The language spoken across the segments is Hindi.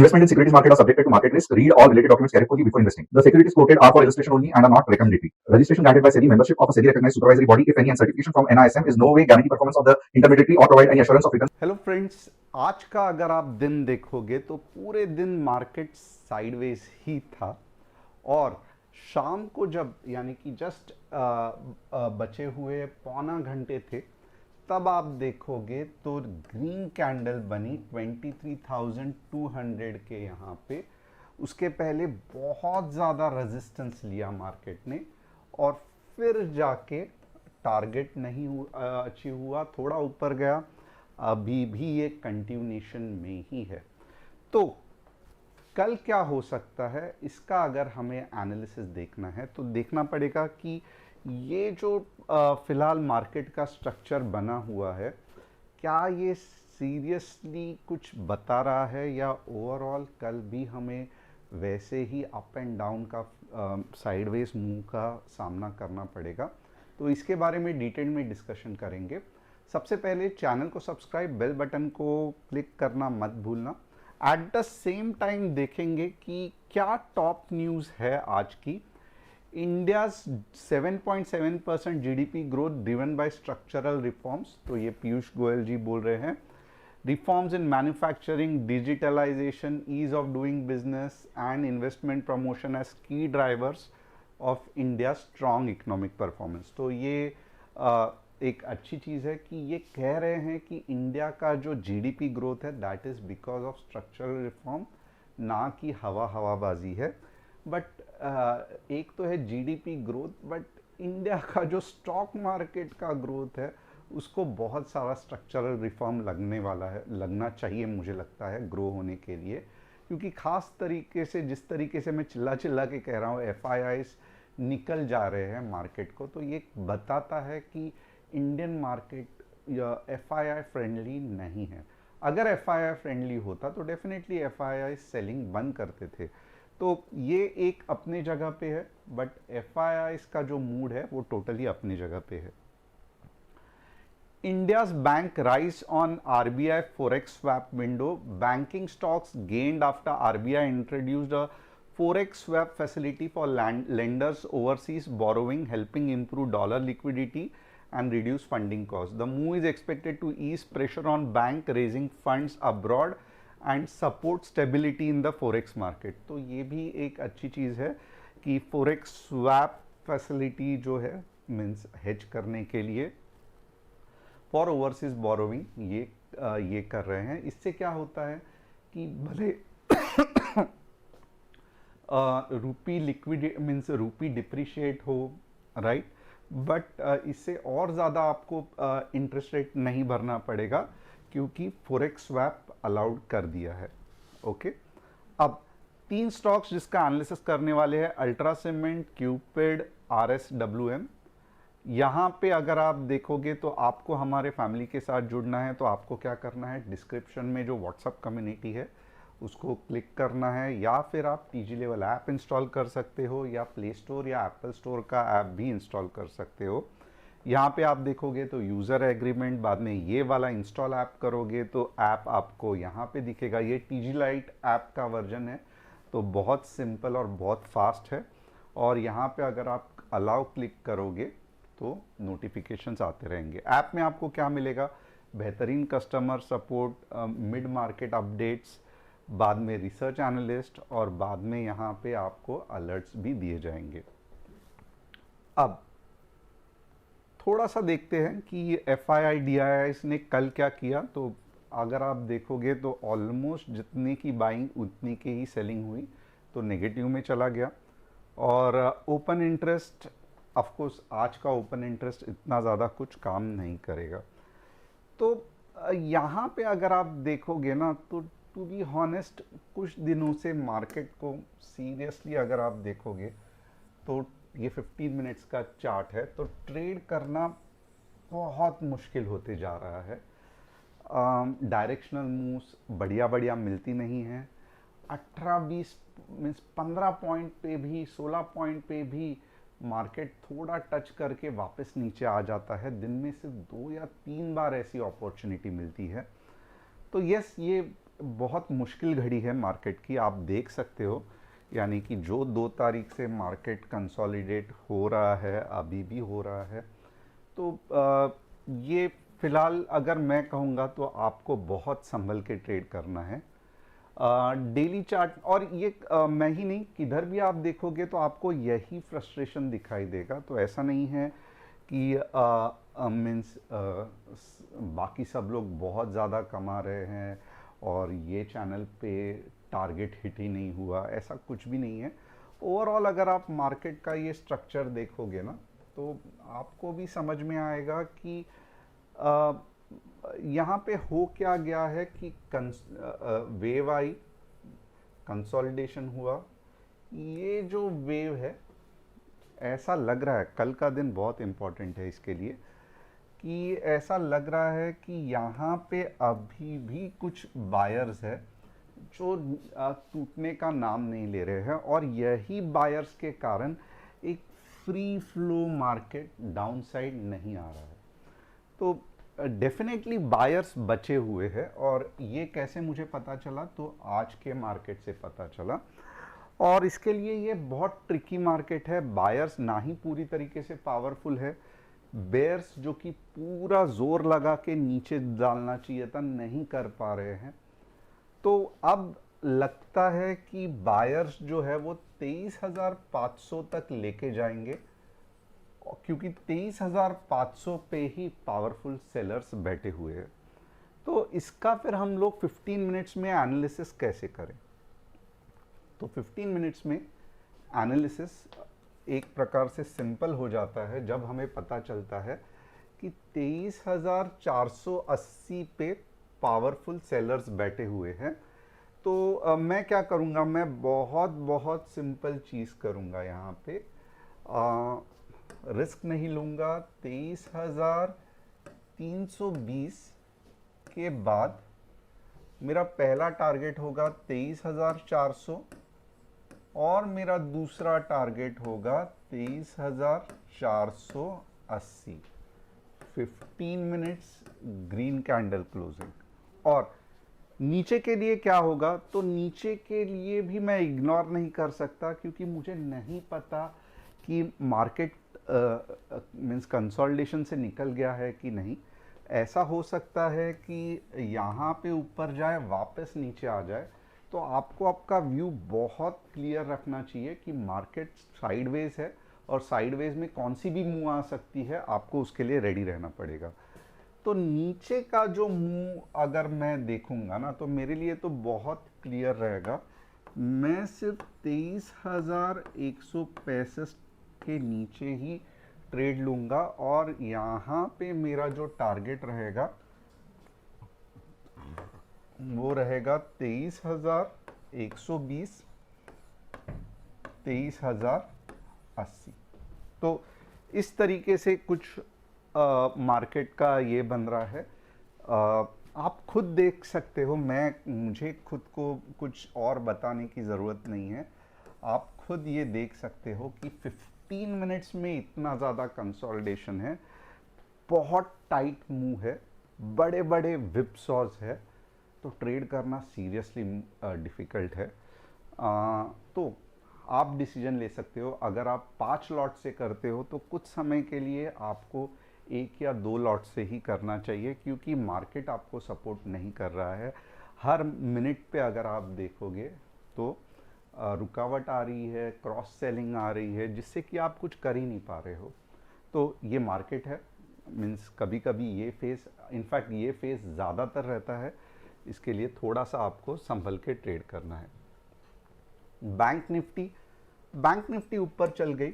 Investment in securities market are subjected to market risk. Read all related documents carefully before investing. The securities quoted are for illustration only and are not recommendatory. Registration granted by SEBI, membership of a SEBI recognized supervisory body, if any, and certification from NISM is no way guarantee performance of the intermediary or provide any assurance of returns. Hello friends, आज का अगर आप दिन देखोगे तो पूरे दिन मार्केट साइडवेज ही था और शाम को जब यानी कि जस्ट बचे हुए पौना घंटे थे तब आप देखोगे तो ग्रीन कैंडल बनी 23,200 के यहाँ पे। उसके पहले बहुत ज़्यादा रेजिस्टेंस लिया मार्केट ने और फिर जाके टारगेट नहीं अचीव हुआ, थोड़ा ऊपर गया, अभी भी ये कंटिन्यूएशन में ही है। तो कल क्या हो सकता है इसका अगर हमें एनालिसिस देखना है तो देखना पड़ेगा कि ये जो फिलहाल मार्केट का स्ट्रक्चर बना हुआ है क्या ये सीरियसली कुछ बता रहा है या ओवरऑल कल भी हमें वैसे ही अप एंड डाउन का साइडवेज मूव का सामना करना पड़ेगा। तो इसके बारे में डिटेल में डिस्कशन करेंगे। सबसे पहले चैनल को सब्सक्राइब, बेल बटन को क्लिक करना मत भूलना। एट द सेम टाइम देखेंगे कि क्या टॉप न्यूज़ है आज की। India's 7.7% GDP growth driven by structural reforms, तो ये पीयूष गोयल जी बोल रहे हैं। Reforms in manufacturing, digitalisation, ease of doing business and investment promotion as key drivers of India strong economic performance. तो ये एक अच्छी चीज़ है कि ये कह रहे हैं कि इंडिया का जो जीडीपी ग्रोथ है that is because of structural reform, ना कि हवाबाजी है। बट एक तो है जीडीपी ग्रोथ, बट इंडिया का जो स्टॉक मार्केट का ग्रोथ है उसको बहुत सारा स्ट्रक्चरल रिफॉर्म लगने वाला है, लगना चाहिए मुझे लगता है ग्रो होने के लिए। क्योंकि ख़ास तरीके से जिस तरीके से मैं चिल्ला के कह रहा हूँ एफआईआईस निकल जा रहे हैं मार्केट को, तो ये बताता है कि इंडियन मार्केट या एफआईआई फ्रेंडली नहीं है। अगर एफआईआई फ्रेंडली होता तो डेफिनेटली एफआईआई सेलिंग बंद करते थे। तो ये एक अपने जगह पे है, बट एफआईआई का जो मूड है वो टोटली अपनी जगह पे है। India's bank rise on RBI forex swap window. Banking stocks gained after RBI introduced a forex swap facility for lenders overseas borrowing, helping improve dollar liquidity and reduce funding costs. The move is expected to ease pressure on bank raising funds abroad and support stability in the forex market. तो ये भी एक अच्छी चीज़ है कि forex swap facility जो है मीन्स हेज करने के लिए फॉर ओवरसीज बोरोविंग ये कर रहे हैं। इससे क्या होता है कि भले रूपी लिक्विड मीन्स रूपी डिप्रिशिएट हो, राइट, बट इससे और ज़्यादा आपको इंटरेस्ट रेट नहीं भरना पड़ेगा क्योंकि फोरेक्स स्वैप अलाउड कर दिया है। ओके, अब 3 स्टॉक्स जिसका एनालिसिस करने वाले हैं, अल्ट्रा सीमेंट, क्यूपिड, RSWM। यहाँ पे अगर आप देखोगे तो आपको हमारे फैमिली के साथ जुड़ना है तो आपको क्या करना है, डिस्क्रिप्शन में जो व्हाट्सअप कम्युनिटी है उसको क्लिक करना है, या फिर आप टीजी लेवल ऐप इंस्टॉल कर सकते हो या प्ले स्टोर या एप्पल स्टोर का ऐप भी इंस्टॉल कर सकते हो। यहाँ पे आप देखोगे तो यूज़र एग्रीमेंट, बाद में ये वाला इंस्टॉल ऐप करोगे तो ऐप आपको यहाँ पे दिखेगा। ये टीजी लाइट ऐप का वर्जन है, तो बहुत सिंपल और बहुत फास्ट है। और यहाँ पे अगर आप अलाउ क्लिक करोगे तो नोटिफिकेशंस आते रहेंगे। ऐप में आपको क्या मिलेगा, बेहतरीन customer support, mid market updates, बाद में रिसर्च एनालिस्ट और बाद में यहाँ पे आपको अलर्ट्स भी दिए जाएंगे। अब थोड़ा सा देखते हैं कि एफआईआई डीआईआई ने कल क्या किया। तो अगर आप देखोगे तो ऑलमोस्ट जितनी की बाइंग उतनी की ही सेलिंग हुई, तो नेगेटिव में चला गया। और ओपन इंटरेस्ट, ऑफ कोर्स आज का ओपन इंटरेस्ट इतना ज़्यादा कुछ काम नहीं करेगा। तो यहाँ पे अगर आप देखोगे ना तो टू बी हॉनेस्ट कुछ दिनों से मार्केट को सीरियसली अगर आप देखोगे तो ये 15 मिनट्स का चार्ट है, तो ट्रेड करना बहुत मुश्किल होते जा रहा है। डायरेक्शनल मूव्स बढ़िया मिलती नहीं है। 18-20 मीन्स 15 पॉइंट पे भी 16 पॉइंट पे भी मार्केट थोड़ा टच करके वापस नीचे आ जाता है। दिन में सिर्फ 2 या 3 बार ऐसी अपॉर्चुनिटी मिलती है। तो यस, ये बहुत मुश्किल घड़ी है मार्केट की, आप देख सकते हो। यानी कि जो 2 तारीख से मार्केट कंसोलिडेट हो रहा है, अभी भी हो रहा है। तो ये फ़िलहाल अगर मैं कहूँगा तो आपको बहुत संभल के ट्रेड करना है। डेली चार्ट, और ये मैं ही नहीं, किधर भी आप देखोगे तो आपको यही फ्रस्ट्रेशन दिखाई देगा। तो ऐसा नहीं है कि मीन्स बाकी सब लोग बहुत ज़्यादा कमा रहे हैं और ये चैनल पे टारगेट हिट ही नहीं हुआ, ऐसा कुछ भी नहीं है। ओवरऑल अगर आप मार्केट का ये स्ट्रक्चर देखोगे ना, तो आपको भी समझ में आएगा कि अ, यहाँ पे हो क्या गया है कि वेव आई, कंसोलिडेशन हुआ। ये जो वेव है, ऐसा लग रहा है, कल का दिन बहुत इम्पोर्टेंट है इसके लिए, कि ऐसा लग रहा है कि यहाँ पे अभी भी कुछ बायर्स है जो टूटने का नाम नहीं ले रहे हैं, और यही बायर्स के कारण एक फ्री फ्लो मार्केट डाउनसाइड नहीं आ रहा है। तो डेफिनेटली बायर्स बचे हुए हैं, और ये कैसे मुझे पता चला, तो आज के मार्केट से पता चला। और इसके लिए ये बहुत ट्रिकी मार्केट है। बायर्स ना ही पूरी तरीके से पावरफुल है, बेयर्स जो कि पूरा जोर लगा के नीचे डालना चाहिए था, नहीं कर पा रहे हैं। तो अब लगता है कि बायर्स जो है वो 23,500 तक लेके जाएंगे, क्योंकि 23,500 पे ही पावरफुल सेलर्स बैठे हुए हैं। तो इसका फिर हम लोग 15 मिनट्स में एनालिसिस कैसे करें? तो 15 मिनट्स में एनालिसिस एक प्रकार से सिंपल हो जाता है जब हमें पता चलता है कि 23,480 पे पावरफुल सेलर्स बैठे हुए हैं। तो मैं क्या करूँगा, मैं बहुत बहुत सिंपल चीज़ करूँगा यहाँ पे। रिस्क नहीं लूँगा। 23,320 के बाद मेरा पहला टारगेट होगा 23,400, और मेरा दूसरा टारगेट होगा 23,480। 15 मिनट्स ग्रीन कैंडल क्लोजिंग। और नीचे के लिए क्या होगा, तो नीचे के लिए भी मैं इग्नोर नहीं कर सकता, क्योंकि मुझे नहीं पता कि मार्केट मीन्स कंसोलिडेशन से निकल गया है कि नहीं। ऐसा हो सकता है कि यहाँ पे ऊपर जाए, वापस नीचे आ जाए। तो आपको आपका व्यू बहुत क्लियर रखना चाहिए कि मार्केट साइडवेज है, और साइडवेज में कौन सी भी मूव आ सकती है, आपको उसके लिए रेडी रहना पड़ेगा। तो नीचे का जो मूव अगर मैं देखूंगा ना, तो मेरे लिए तो बहुत क्लियर रहेगा। मैं सिर्फ 23,165 के नीचे ही ट्रेड लूंगा, और यहाँ पे मेरा जो टारगेट रहेगा वो रहेगा 23,120, 23,080। तो इस तरीके से कुछ मार्केट का ये बन रहा है। आप खुद देख सकते हो, मुझे खुद को कुछ और बताने की ज़रूरत नहीं है। आप खुद ये देख सकते हो कि 15 मिनट्स में इतना ज़्यादा कंसोलिडेशन है, बहुत टाइट मूव है, बड़े बड़े विपसॉज है। तो ट्रेड करना सीरियसली डिफ़िकल्ट है। तो आप डिसीजन ले सकते हो। अगर आप 5 लॉट से करते हो तो कुछ समय के लिए आपको 1 या 2 लॉट से ही करना चाहिए, क्योंकि मार्केट आपको सपोर्ट नहीं कर रहा है। हर मिनट पे अगर आप देखोगे तो रुकावट आ रही है, क्रॉस सेलिंग आ रही है, जिससे कि आप कुछ कर ही नहीं पा रहे हो। तो ये मार्केट है, मीन्स कभी कभी ये फेस, इनफैक्ट ये फेस ज़्यादातर रहता है। इसके लिए थोड़ा सा आपको संभल के ट्रेड करना है। बैंक निफ्टी ऊपर चल गई।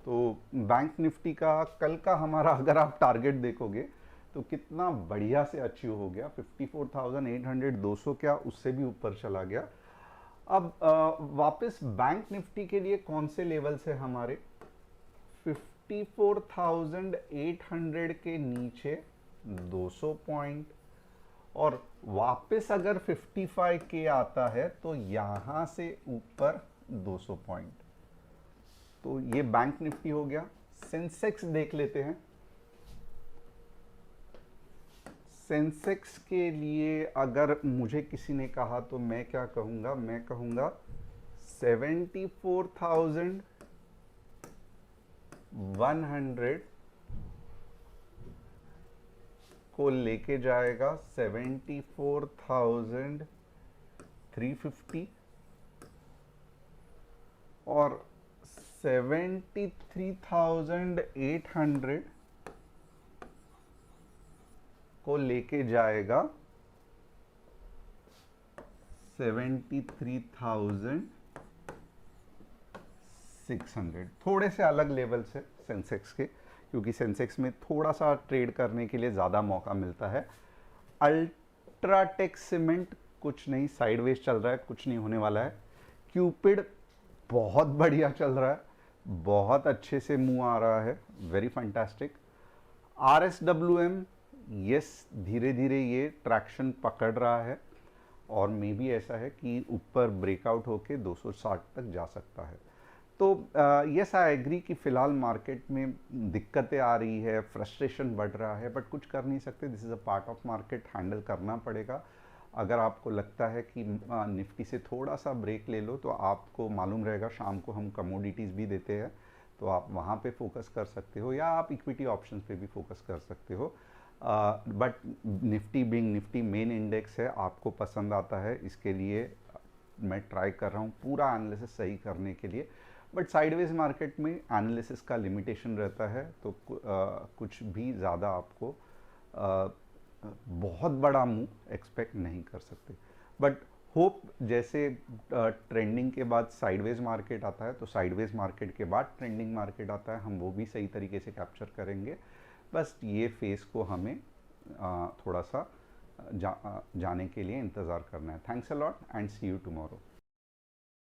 तो बैंक निफ्टी का कल का हमारा अगर आप टारगेट देखोगे तो कितना बढ़िया से अचीव हो गया, 54,800, 200 क्या उससे भी ऊपर चला गया। अब वापस बैंक निफ्टी के लिए कौन से लेवल्स है हमारे, 54,800 के नीचे 200 पॉइंट, और वापस अगर 55 के आता है तो यहां से ऊपर 200 पॉइंट। तो ये बैंक निफ्टी हो गया। सेंसेक्स देख लेते हैं। सेंसेक्स के लिए अगर मुझे किसी ने कहा तो मैं क्या कहूँगा, मैं कहूँगा 74,100 को लेके जाएगा 74,350 और 73,800 को लेके जाएगा 73,600। थोड़े से अलग लेवल से सेंसेक्स के, क्योंकि सेंसेक्स में थोड़ा सा ट्रेड करने के लिए ज़्यादा मौका मिलता है। अल्ट्राटेक सीमेंट कुछ नहीं, साइडवेज चल रहा है, कुछ नहीं होने वाला है। क्यूपिड बहुत बढ़िया चल रहा है, बहुत अच्छे से मुंह आ रहा है, वेरी फैंटास्टिक। RSWM यस, धीरे धीरे ये ट्रैक्शन पकड़ रहा है और मे भी ऐसा है कि ऊपर ब्रेकआउट होके 260 तक जा सकता है। तो यस, आई एग्री कि फ़िलहाल मार्केट में दिक्कतें आ रही है, फ्रस्ट्रेशन बढ़ रहा है, बट कुछ कर नहीं सकते। This is a part of market, handle करना पड़ेगा। अगर आपको लगता है कि निफ्टी से थोड़ा सा ब्रेक ले लो तो आपको मालूम रहेगा, शाम को हम कमोडिटीज़ भी देते हैं तो आप वहाँ पे फोकस कर सकते हो, या आप इक्विटी ऑप्शंस पे भी फोकस कर सकते हो। But Nifty being Nifty main index है, आपको पसंद आता है, इसके लिए मैं ट्राई कर रहा हूँ पूरा एनालिसिस सही करने के लिए। बट साइडवेज मार्केट में एनालिसिस का लिमिटेशन रहता है, तो कुछ भी ज़्यादा आपको बहुत बड़ा मूव एक्सपेक्ट नहीं कर सकते। बट होप जैसे ट्रेंडिंग के बाद साइडवेज मार्केट आता है, तो साइडवेज मार्केट के बाद ट्रेंडिंग मार्केट आता है, हम वो भी सही तरीके से कैप्चर करेंगे। बस ये फेस को हमें थोड़ा सा जाने के लिए इंतज़ार करना है। Thanks a lot and see you tomorrow.